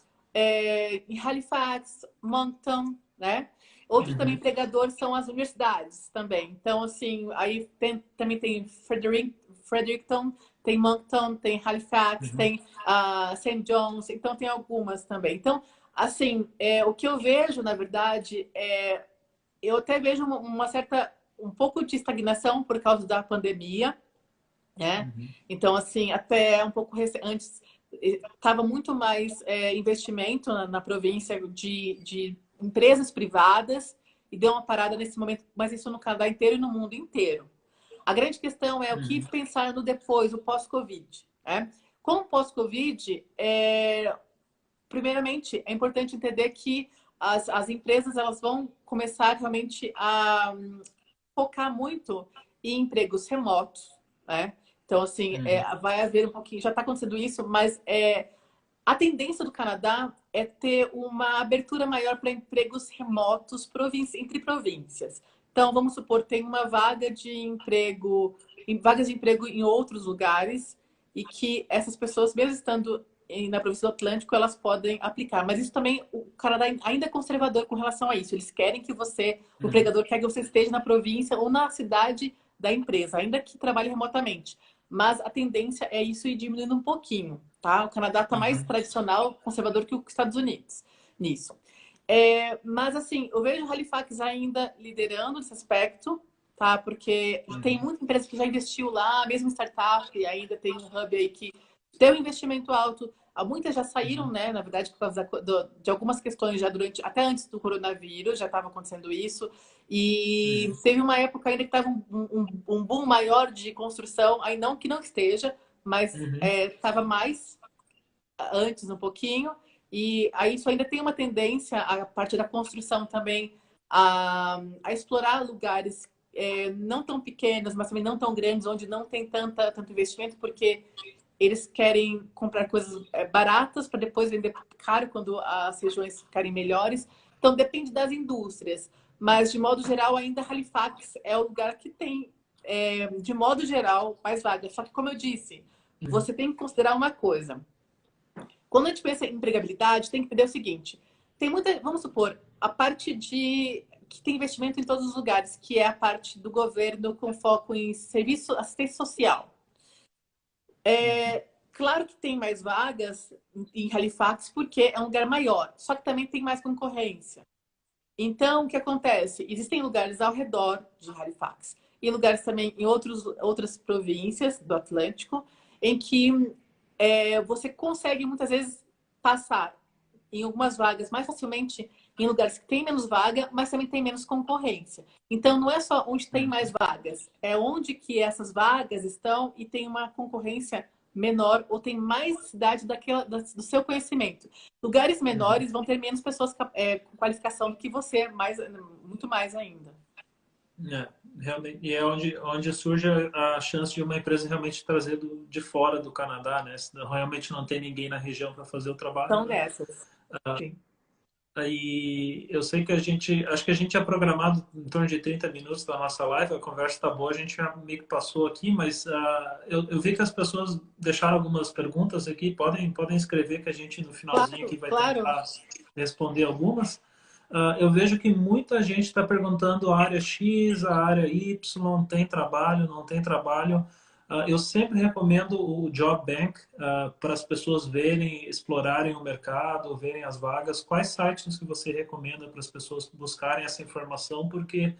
em Halifax, Moncton, né? Outro também uhum, empregador são as universidades também. Então, assim, aí também tem Fredericton, tem Moncton, tem Halifax, uhum, tem St. John's, então tem algumas também. Então, assim, o que eu vejo, na verdade, eu até vejo uma certa, um pouco de estagnação por causa da pandemia, né? uhum, Então, assim, até um pouco antes estava muito mais investimento na província de empresas privadas e deu uma parada nesse momento, mas isso no Canadá inteiro e no mundo inteiro. A grande questão é o que uhum, pensar no depois, o pós-Covid. Né? Com o pós-Covid, primeiramente, é importante entender que as empresas elas vão começar realmente a focar muito em empregos remotos, né? Então, assim, uhum, vai haver um pouquinho, já está acontecendo isso, mas a tendência do Canadá é ter uma abertura maior para empregos remotos entre províncias. Então, vamos supor, tem uma vaga de emprego, vagas de emprego em outros lugares e que essas pessoas, mesmo estando na província do Atlântico, elas podem aplicar. Mas isso também, o Canadá ainda é conservador com relação a isso. Eles querem que você, o empregador quer que você esteja na província ou na cidade da empresa, ainda que trabalhe remotamente. Mas a tendência é isso ir diminuindo um pouquinho, tá? O Canadá está mais tradicional, conservador que os Estados Unidos nisso. Mas, assim, eu vejo Halifax ainda liderando esse aspecto, tá? Porque tem muita empresa que já investiu lá, mesmo startup, e ainda tem um hub aí que tem um investimento alto. Muitas já saíram, né? Na verdade, por causa de algumas questões já até antes do coronavírus, já estava acontecendo isso. E teve uma época ainda que estava um boom maior de construção, aí não que não esteja, mas estava mais antes um pouquinho. E aí isso ainda tem uma tendência, a parte da construção também, a explorar lugares não tão pequenos, mas também não tão grandes, onde não tem tanto investimento, porque eles querem comprar coisas baratas para depois vender caro quando as regiões ficarem melhores. Então, depende das indústrias. Mas, de modo geral, ainda Halifax é o lugar que tem, de modo geral, mais vagas. Só que, como eu disse, você tem que considerar uma coisa. Quando a gente pensa em empregabilidade, tem que entender o seguinte. Tem muita, vamos supor, a parte que tem investimento em todos os lugares, que é a parte do governo com foco em serviço, assistência social. Claro que tem mais vagas em Halifax porque é um lugar maior, só que também tem mais concorrência. Então, o que acontece? Existem lugares ao redor de Halifax e lugares também em outras províncias do Atlântico em que você consegue muitas vezes passar em algumas vagas mais facilmente em lugares que tem menos vaga, mas também tem menos concorrência. Então, não é só onde tem mais vagas, é onde que essas vagas estão e tem uma concorrência menor ou tem mais necessidade do seu conhecimento. Lugares menores vão ter menos pessoas com qualificação do que você, muito mais ainda. Realmente, e é onde surge a chance de uma empresa realmente trazer de fora do Canadá, né? Se realmente não tem ninguém na região para fazer o trabalho. São dessas. Sim. Aí eu sei que acho que a gente tinha programado em torno de 30 minutos da nossa live, a conversa está boa, a gente já meio que passou aqui, mas eu vi que as pessoas deixaram algumas perguntas aqui, podem escrever que a gente no finalzinho aqui vai tentar responder algumas. Eu vejo que muita gente está perguntando a área X, a área Y, tem trabalho, não tem trabalho. Eu sempre recomendo o Job Bank para as pessoas verem, explorarem o mercado, verem as vagas. Quais sites que você recomenda para as pessoas buscarem essa informação? Porque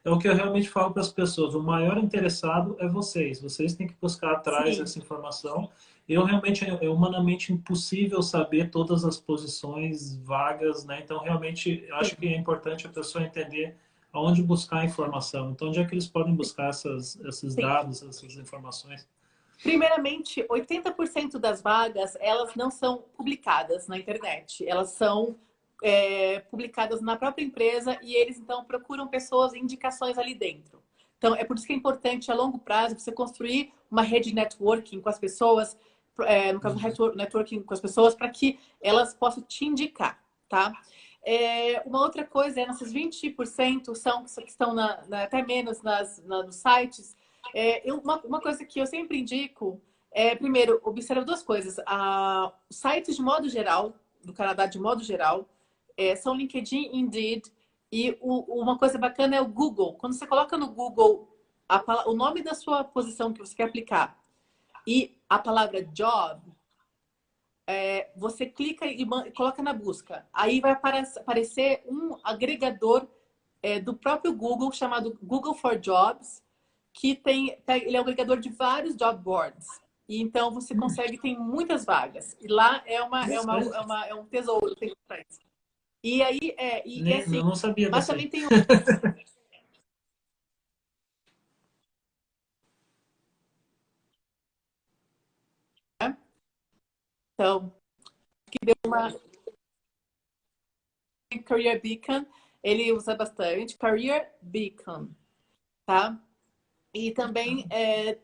é o que eu realmente falo para as pessoas. O maior interessado é vocês. Vocês têm que buscar atrás dessa informação. Eu realmente é humanamente impossível saber todas as posições, vagas, né? Então, realmente, eu acho que é importante a pessoa entender aonde buscar a informação. Então, onde é que eles podem buscar esses dados, essas informações? Primeiramente, 80% das vagas, elas não são publicadas na internet. Elas são publicadas na própria empresa e eles, então, procuram pessoas e indicações ali dentro. Então, é por isso que é importante, a longo prazo, você construir uma rede de networking com as pessoas, no caso, networking com as pessoas, para que elas possam te indicar, tá? Uma outra coisa é, nessas 20% que estão até menos nos sites, uma coisa que eu sempre indico primeiro, observa duas coisas. Sites de modo geral, do Canadá de modo geral, são LinkedIn, Indeed, e uma coisa bacana é o Google. Quando você coloca no Google o nome da sua posição que você quer aplicar e a palavra job, você clica e coloca na busca. Aí vai aparecer um agregador do próprio Google, chamado Google for Jobs, que ele é um agregador de vários job boards. E então você consegue, tem muitas vagas. E lá é um tesouro. E aí, assim, eu não sabia mas dessa também aí. tem então, que deu uma Career Beacon, ele usa bastante. Career Beacon, tá? E também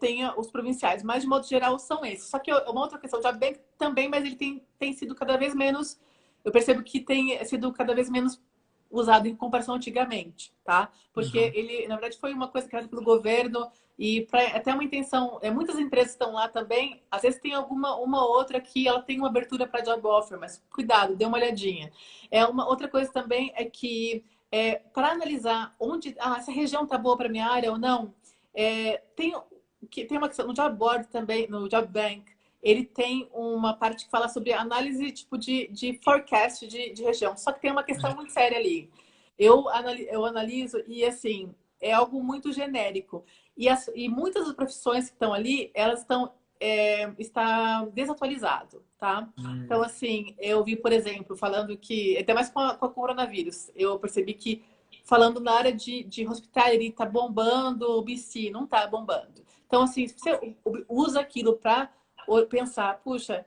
tem os provinciais, mas de modo geral são esses. Só que uma outra questão, já bem também, mas ele tem sido cada vez menos eu percebo que tem sido cada vez menos usado em comparação antigamente, tá? Porque Uhum. ele, na verdade, foi uma coisa criada pelo governo e até uma intenção. Muitas empresas estão lá também. Às vezes tem uma outra que ela tem uma abertura para job offer, mas cuidado, dê uma olhadinha. Uma outra coisa também é que para analisar onde essa região tá boa para minha área ou não, tem uma questão no job board também, no job bank. Ele tem uma parte que fala sobre análise tipo de forecast de região. Só que tem uma questão muito séria ali. Eu analiso e, assim, é algo muito genérico. E muitas das profissões que estão ali, elas está desatualizado, tá? Então, Uhum. assim, eu vi, por exemplo, falando que, até mais com a coronavírus, eu percebi que, falando na área de hospitality, tá bombando o BC, não tá bombando. Então, assim, se você usa aquilo para pensar, puxa,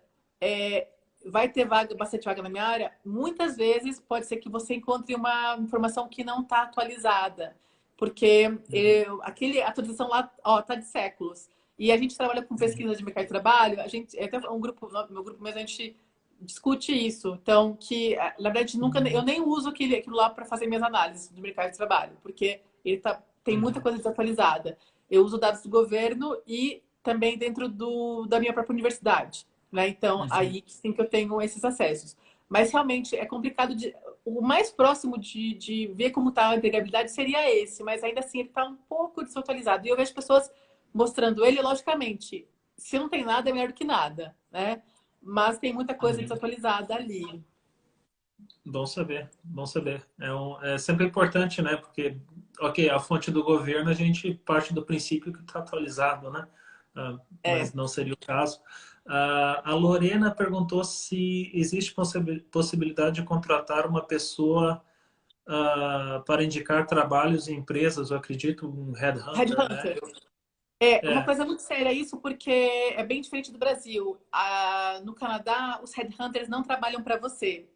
vai ter vaga, bastante vaga na minha área, muitas vezes pode ser que você encontre uma informação que não está atualizada, porque Uhum. a atualização lá está de séculos. E a gente trabalha com Uhum. pesquisa de mercado de trabalho, até um grupo, meu grupo mesmo, a gente discute isso. Então, na verdade, eu Uhum. nem uso aquilo lá para fazer minhas análises do mercado de trabalho, porque tem muita Uhum. coisa desatualizada. Eu uso dados do governo e também dentro da minha própria universidade, né? Então, Uhum. aí sim que eu tenho esses acessos. Mas realmente é complicado o mais próximo de ver como está a empregabilidade seria esse, mas ainda assim ele está um pouco desatualizado. E eu vejo pessoas mostrando ele, logicamente, se não tem nada, é melhor do que nada, né? Mas tem muita coisa Uhum. desatualizada ali. Bom saber, bom saber. É sempre importante, né? Porque, ok, a fonte do governo a gente parte do princípio que está atualizado, né? Mas É. não seria o caso. A Lorena perguntou se existe possibilidade de contratar uma pessoa para indicar trabalhos em empresas, eu acredito, um headhunter, né? Headhunter. É uma É. coisa muito séria isso, porque é bem diferente do Brasil. No Canadá, os headhunters não trabalham para você,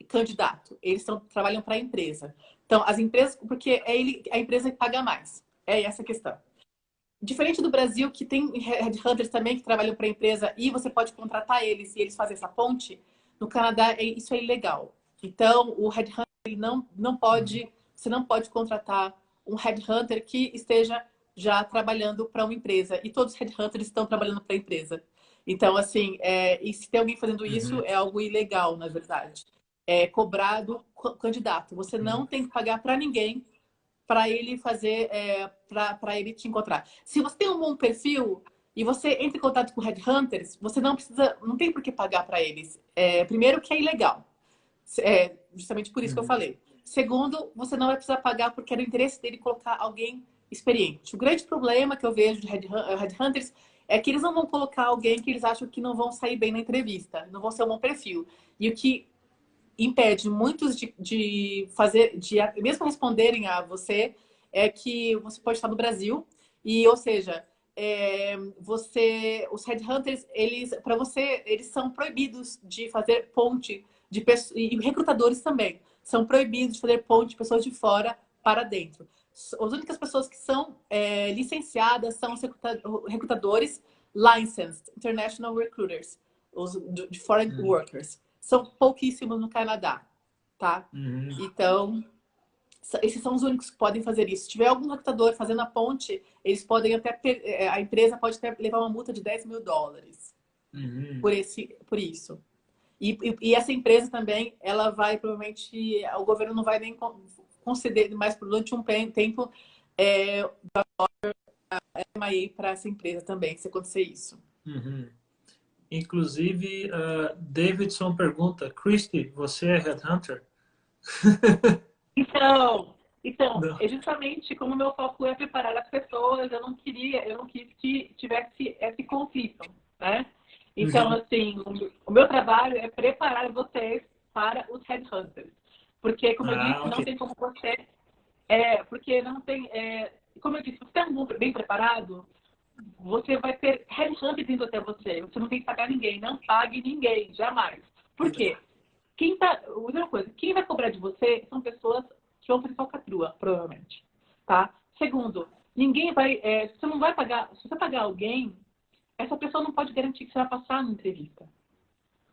candidato. Eles trabalham para a empresa. Então, as empresas, porque a empresa que paga mais. É essa a questão. Diferente do Brasil, que tem headhunters também que trabalham para a empresa e você pode contratar eles e eles fazem essa ponte, no Canadá isso é ilegal. Então, o headhunter ele não Uhum. pode, você não pode contratar um headhunter que esteja já trabalhando para uma empresa. E todos os headhunters estão trabalhando para a empresa. Então, assim, e se tem alguém fazendo isso, Uhum. é algo ilegal, na verdade. É cobrado candidato. Você não Uhum. tem que pagar para ninguém para ele fazer, para ele te encontrar. Se você tem um bom perfil e você entra em contato com headhunters, você não tem por que pagar para eles. Primeiro que é ilegal, justamente por isso que eu Uhum. falei. Segundo, você não vai precisar pagar porque é do interesse dele colocar alguém experiente. O grande problema que eu vejo de headhunters é que eles não vão colocar alguém que eles acham que não vão sair bem na entrevista, não vão ser um bom perfil. E o que impede muitos de fazer, de mesmo responderem a você, é que você pode estar no Brasil e, ou seja, os headhunters, para você, eles são proibidos de fazer ponte de pessoas, e recrutadores também são proibidos de fazer ponte de pessoas de fora para dentro. As únicas pessoas que são licenciadas são os recrutadores licensed international recruiters, os de foreign Uhum. workers. São pouquíssimos no Canadá, tá? Uhum. Então, esses são os únicos que podem fazer isso. Se tiver algum recrutador fazendo a ponte, eles podem a empresa pode até levar uma multa de US$ 10.000 Uhum. por isso. E essa empresa também, ela vai provavelmente, o governo não vai nem conceder mais durante um tempo MIA para essa empresa também, se acontecer isso. Uhum. Inclusive, Davidson pergunta, Christy, você é headhunter? Então, Não. é justamente como o meu foco é preparar as pessoas, eu não quis que tivesse esse conflito, né? Então, Uhum. assim, o meu trabalho é preparar vocês para os headhunters. Porque, como eu Ah, disse, ok. não tem como você... porque não tem... como eu disse, se você é bem preparado, você vai ter headhunters indo até você. Você não tem que pagar ninguém. Não pague ninguém, jamais. Por quê? Outra coisa, quem vai cobrar de você são pessoas que vão fazer falcatrua, provavelmente. Tá? Segundo, ninguém vai. Se você não vai pagar, se você pagar alguém, essa pessoa não pode garantir que você vai passar na entrevista.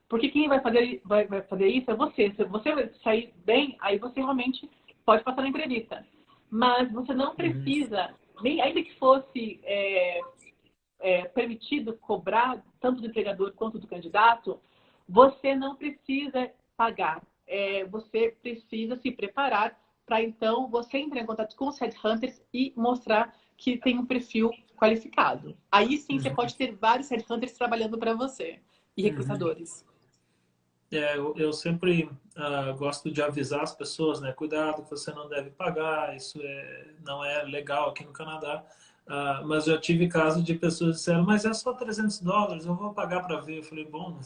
Porque quem vai fazer isso é você. Se você vai sair bem, aí você realmente pode passar na entrevista. Mas você não Uhum. precisa, nem ainda que fosse permitido cobrar tanto do empregador quanto do candidato, você não precisa pagar. Você precisa se preparar para, então, você entrar em contato com os headhunters e mostrar que tem um perfil qualificado. Aí sim você Uhum. pode ter vários headhunters trabalhando para você e Uhum. recrutadores. Eu sempre gosto de avisar as pessoas, né? Cuidado, que você não deve pagar, não é legal aqui no Canadá. Mas já tive casos de pessoas que disseram, mas é só US$ 300, eu vou pagar para ver. Eu falei, bom,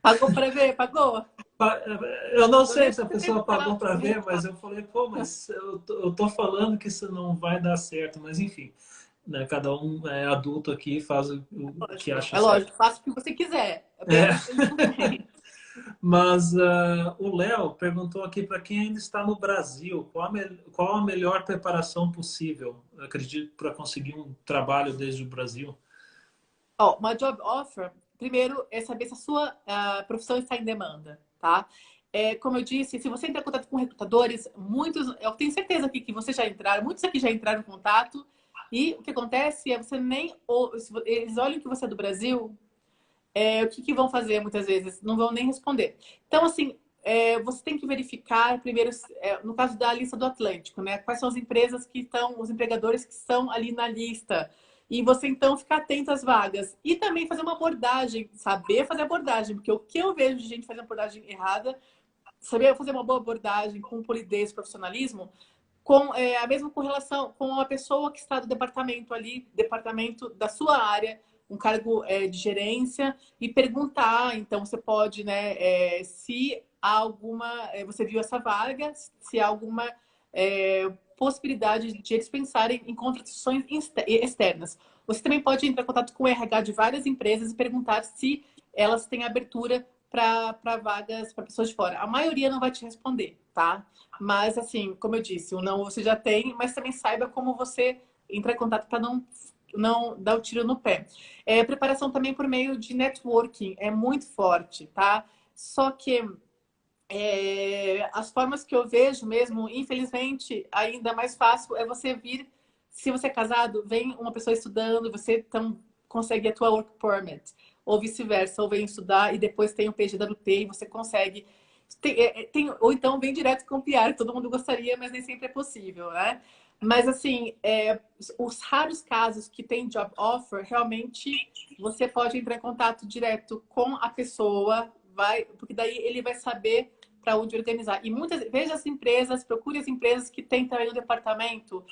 Pagou para ver? Pagou? eu não Não sei deixa se a você pessoa perguntar pagou para o ver, resultado. mas eu falei, pô, mas eu tô falando que isso não vai dar certo. Mas enfim, né? Cada um é adulto aqui e faz o que Lógico, acha é certo. lógico, faça o que você quiser. É. Apenas eles não têm. Mas o Léo perguntou aqui para quem ainda está no Brasil, qual a melhor preparação possível, eu acredito, para conseguir um trabalho desde o Brasil? Ó, uma job offer, primeiro é saber se a sua profissão está em demanda, tá? Como eu disse, se você entrar em contato com recrutadores, muitos, eu tenho certeza aqui que vocês já entraram, muitos aqui já entraram em contato, e o que acontece é você nem. Eles olham que você é do Brasil, o que vão fazer muitas vezes? Não vão nem responder. Então, assim, você tem que verificar primeiro, no caso da lista do Atlântico, né? Quais são as empresas que estão, os empregadores que estão ali na lista. E você, então, ficar atento às vagas. E também fazer uma abordagem, saber fazer abordagem, porque o que eu vejo de gente fazendo abordagem errada, saber fazer uma boa abordagem com polidez, profissionalismo, com a mesma correlação com a pessoa que está do departamento ali, departamento da sua área, um cargo de gerência, e perguntar, então você pode, né, se há alguma, você viu essa vaga, se há alguma possibilidade de eles pensarem em contratações externas. Você também pode entrar em contato com o RH de várias empresas e perguntar se elas têm abertura para vagas para pessoas de fora. A maioria não vai te responder, tá? Mas, assim, como eu disse, o não você já tem, mas também saiba como você entrar em contato para não dar o tiro no pé. Preparação também por meio de networking é muito forte, tá? Só que as formas que eu vejo mesmo, infelizmente, ainda mais fácil é você vir, se você é casado, vem uma pessoa estudando, você então consegue a tua work permit, ou vice-versa, ou vem estudar e depois tem o PGWP e você consegue. Ou então vem direto com o PR, todo mundo gostaria, mas nem sempre é possível, né? Mas assim, os raros casos que tem job offer, realmente você pode entrar em contato direto com a pessoa, porque daí ele vai saber para onde organizar. E veja as empresas, procure as empresas que têm também no departamento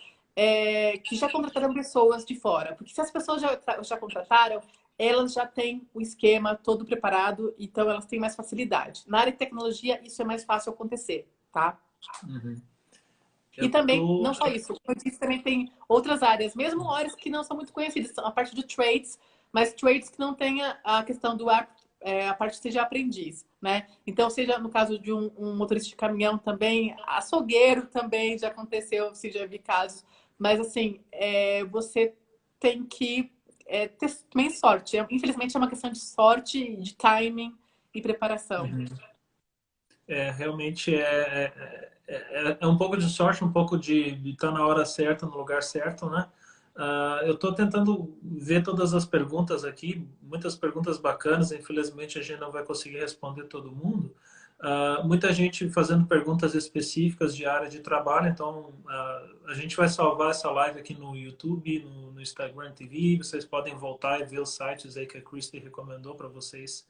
que já contrataram pessoas de fora. Porque se as pessoas já contrataram, elas já têm o esquema todo preparado, então elas têm mais facilidade. Na área de tecnologia, isso é mais fácil acontecer, tá? Uhum. E Eu também, tô. não só isso, como eu disse, também tem outras áreas, mesmo áreas que não são muito conhecidas, a parte de trades, mas trades que não tenha a questão do a parte de seja aprendiz, né? Então, seja no caso de um motorista de caminhão também, açougueiro também já aconteceu, se já vi casos, mas assim, você tem que ter também sorte. Infelizmente é uma questão de sorte, de timing e preparação. Uhum. Realmente é um pouco de sorte, um pouco de estar na hora certa, no lugar certo, né? Eu estou tentando ver todas as perguntas aqui, muitas perguntas bacanas, infelizmente a gente não vai conseguir responder todo mundo. Muita gente fazendo perguntas específicas de área de trabalho, então a gente vai salvar essa live aqui no YouTube, no Instagram TV, vocês podem voltar e ver os sites aí que a Christy recomendou para vocês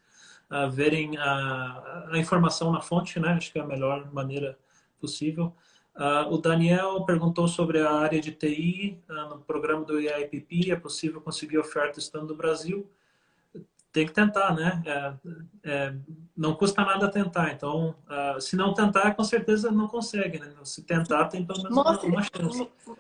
verem a informação na fonte, né? Acho que é a melhor maneira possível. O Daniel perguntou sobre a área de TI no programa do IAPP. É possível conseguir oferta estando no Brasil? Tem que tentar, né? Não custa nada tentar. Então, se não tentar, com certeza não consegue, né? Se tentar, tem pelo menos uma Mostre, chance, né?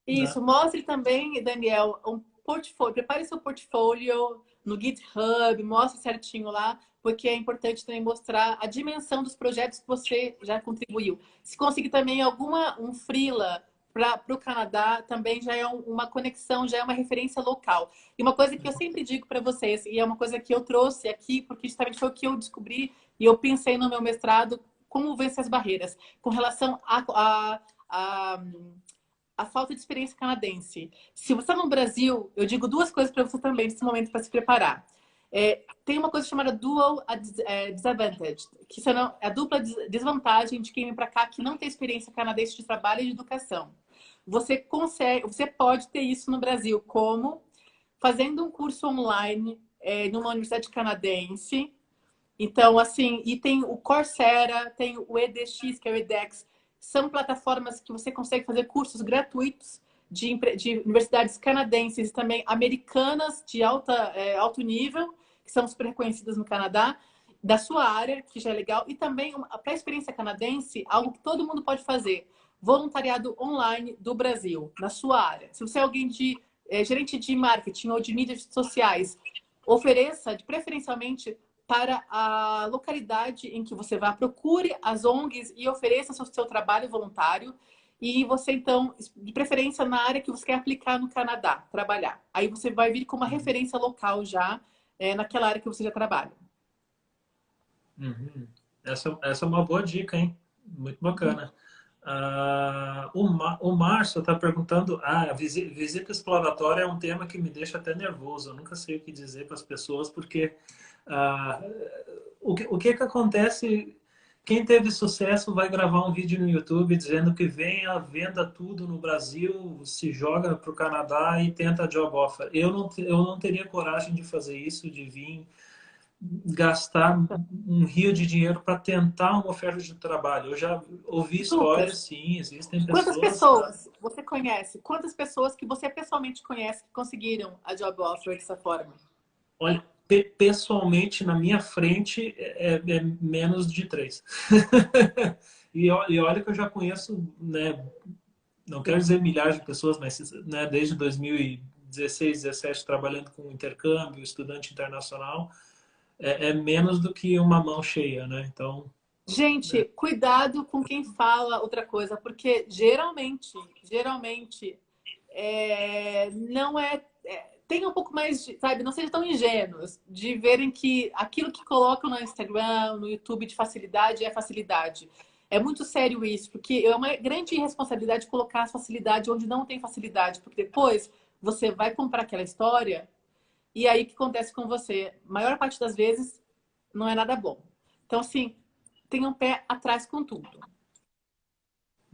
isso, mostre também, Daniel, um portfólio. Prepare seu portfólio no GitHub, mostre certinho lá, porque é importante também mostrar a dimensão dos projetos que você já contribuiu. Se conseguir também um freela para o Canadá também já é uma conexão, já é uma referência local. E uma coisa que eu sempre digo para vocês, e é uma coisa que eu trouxe aqui, porque justamente foi o que eu descobri e eu pensei no meu mestrado, como vencer as barreiras, com relação a falta de experiência canadense. Se você está no Brasil, eu digo duas coisas para você também nesse momento para se preparar. Tem uma coisa chamada dual disadvantage, que são a dupla desvantagem de quem vem para cá que não tem experiência canadense de trabalho e de educação. Você pode ter isso no Brasil, como fazendo um curso online numa universidade canadense. Então, assim, e tem o Coursera, tem o EDX, que é o edX. São plataformas que você consegue fazer cursos gratuitos de universidades canadenses e também americanas de alto nível, que são super reconhecidas no Canadá, da sua área, que já é legal. E também, para a experiência canadense, algo que todo mundo pode fazer. Voluntariado online do Brasil, na sua área. Se você é alguém gerente de marketing ou de mídias sociais, ofereça, preferencialmente, para a localidade em que você vá, procure as ONGs e ofereça seu trabalho voluntário. E você, então, de preferência na área que você quer aplicar no Canadá, trabalhar. Aí você vai vir com uma referência local já, naquela área que você já trabalha. Uhum. Essa é uma boa dica, hein? Muito bacana. O Márcio está perguntando, visita exploratória é um tema que me deixa até nervoso. Eu nunca sei o que dizer para as pessoas, porque o que acontece? Quem teve sucesso vai gravar um vídeo no YouTube dizendo que vem à venda tudo no Brasil, se joga para o Canadá e tenta job offer. Eu não teria coragem de fazer isso, de vir gastar um rio de dinheiro para tentar uma oferta de trabalho. Eu já ouvi histórias, sim, existem Quantas pessoas. pessoas você conhece? Quantas pessoas que você pessoalmente conhece que conseguiram a job offer dessa forma? Olha, pessoalmente, na minha frente, é menos de 3. E olha que eu já conheço, né, não quero dizer milhares de pessoas, mas né, desde 2016, 2017, trabalhando com intercâmbio, estudante internacional, é menos do que uma mão cheia, né? Então, Gente, cuidado com quem fala outra coisa, porque geralmente, não tem um pouco mais de, sabe, não sejam tão ingênuos de verem que aquilo que colocam no Instagram, no YouTube de facilidade é facilidade. É muito sério isso, porque é uma grande irresponsabilidade colocar a facilidade onde não tem facilidade, porque depois você vai comprar aquela história e aí o que acontece com você? A maior parte das vezes não é nada bom. Então, assim, tenha um pé atrás com tudo.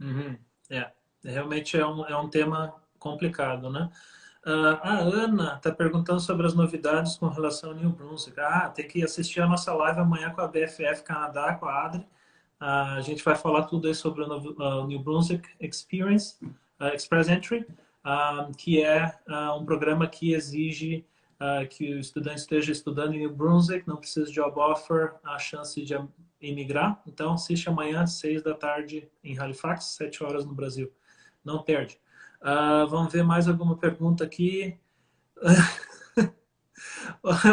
uhum, realmente é um tema complicado, né? A Ana está perguntando sobre as novidades com relação ao New Brunswick. Tem que assistir a nossa live amanhã com a BFF Canadá, com a Adri. A gente vai falar tudo aí sobre o New Brunswick Experience, Express Entry, que é um programa que exige que o estudante esteja estudando em New Brunswick, não precisa de job offer, a chance de imigrar. Então, assiste amanhã, 6 da tarde em Halifax, 7 horas no Brasil. Não perde. Vamos ver mais alguma pergunta aqui.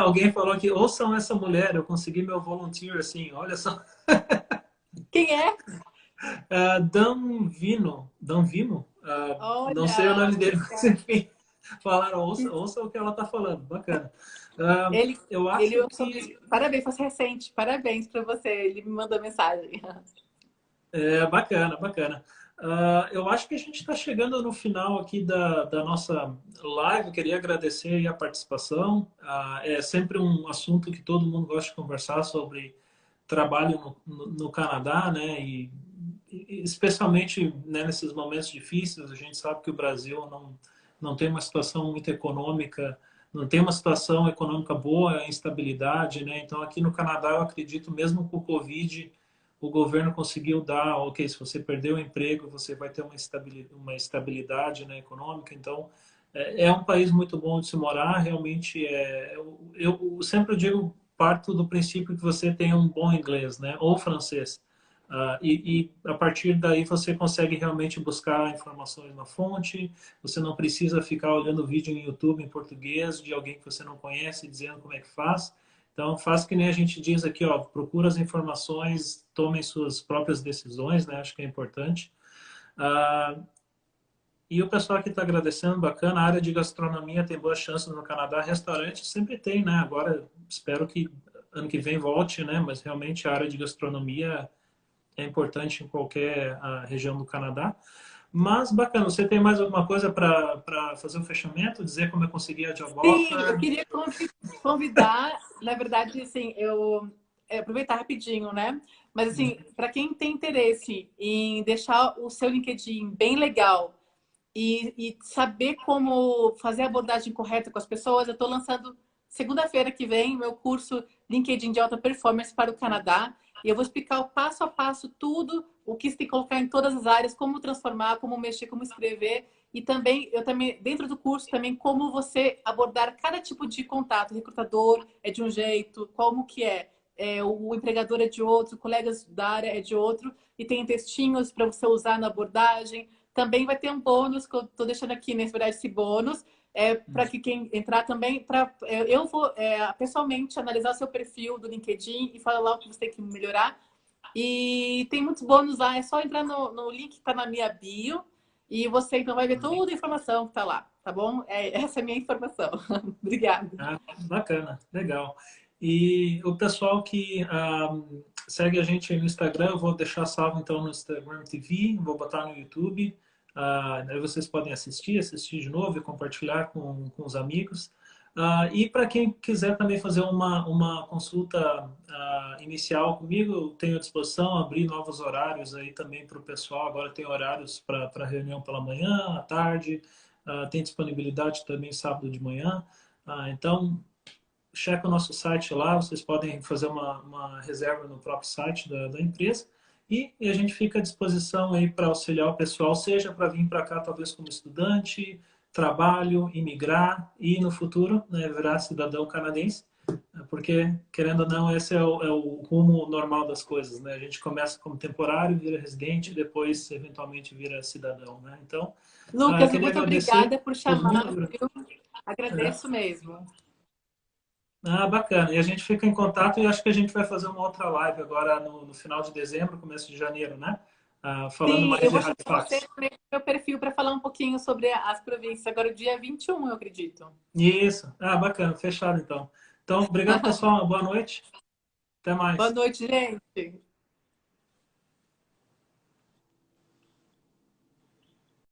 Alguém falou aqui, ouçam essa mulher, eu consegui meu volunteer assim, olha só. Quem é? Danvino, não sei o Olha, nome dele, mas enfim, falaram, ouça o que ela está falando, bacana. Eu acho que... Parabéns, foi recente. Parabéns para você. Ele me mandou mensagem. Bacana, bacana. Eu acho que a gente está chegando no final aqui da nossa live. Eu queria agradecer aí a participação. É sempre um assunto que todo mundo gosta de conversar sobre trabalho no Canadá, né? E especialmente, né, nesses momentos difíceis, a gente sabe que o Brasil não tem uma situação muito econômica, não tem uma situação econômica boa, instabilidade, né? Então, aqui no Canadá, eu acredito, mesmo com o Covid, o governo conseguiu dar, ok, se você perdeu o emprego, você vai ter uma estabilidade, né, econômica. Então, é um país muito bom de se morar, realmente. Eu sempre digo, parto do princípio que você tem um bom inglês, né, ou francês. E a partir daí você consegue realmente buscar informações na fonte, você não precisa ficar olhando vídeo em YouTube em português de alguém que você não conhece dizendo como é que faz. Então, faz que nem a gente diz aqui, ó, procura as informações, tomem suas próprias decisões, né? Acho que é importante. E o pessoal aqui está agradecendo, bacana. A área de gastronomia tem boas chances no Canadá. Restaurante sempre tem, né? Agora espero que ano que vem volte, né? Mas realmente a área de gastronomia é importante em qualquer região do Canadá. Mas bacana, você tem mais alguma coisa para fazer o fechamento? Dizer como eu consegui a job Sim, eu offer? queria convidar, na verdade, assim, aproveitar rapidinho, né? Mas assim, para quem tem interesse em deixar o seu LinkedIn bem legal e saber como fazer a abordagem correta com as pessoas, eu estou lançando segunda-feira que vem meu curso LinkedIn de alta performance para o Canadá. E eu vou explicar o passo a passo tudo, o que você tem que colocar em todas as áreas, como transformar, como mexer, como escrever. E também, eu também, dentro do curso, também como você abordar cada tipo de contato. O recrutador é de um jeito, como que o empregador é de outro, colegas da área é de outro, e tem textinhos para você usar na abordagem. Também vai ter um bônus que eu estou deixando aqui, nesse verdade, esse bônus, para que quem entrar também, eu vou pessoalmente analisar o seu perfil do LinkedIn e falar lá o que você tem que melhorar. E tem muitos bônus lá, é só entrar no link que está na minha bio e você então vai ver toda a informação que está lá, tá bom? Essa é a minha informação. Obrigada. Ah, bacana, legal. E o pessoal que segue a gente no Instagram, eu vou deixar salvo então no Instagram TV, vou botar no YouTube. Aí vocês podem assistir de novo e compartilhar com os amigos. E para quem quiser também fazer uma consulta inicial comigo, eu tenho à disposição abrir novos horários aí também para o pessoal. Agora tem horários para reunião pela manhã, à tarde, tem disponibilidade também sábado de manhã. Então, checa o nosso site lá, vocês podem fazer uma reserva no próprio site da empresa e a gente fica à disposição aí para auxiliar o pessoal, seja para vir para cá talvez como estudante, trabalho, imigrar e no futuro, né, virar cidadão canadense, porque querendo ou não esse é o rumo normal das coisas, né? A gente começa como temporário, vira residente, depois eventualmente vira cidadão, né? Então, Lucas, queria muito agradecer obrigada por os chamar, membros. viu? Agradeço mesmo. Bacana. E a gente fica em contato e acho que a gente vai fazer uma outra live agora no final de dezembro, começo de janeiro, né? Falando Sim, mais eu de vou chamar você Halifax. no meu perfil para falar um pouquinho sobre as províncias. Agora, dia 21, eu acredito. Isso. Bacana. Fechado então. Então, obrigado, pessoal. Uma boa noite. Até Boa mais. noite, gente.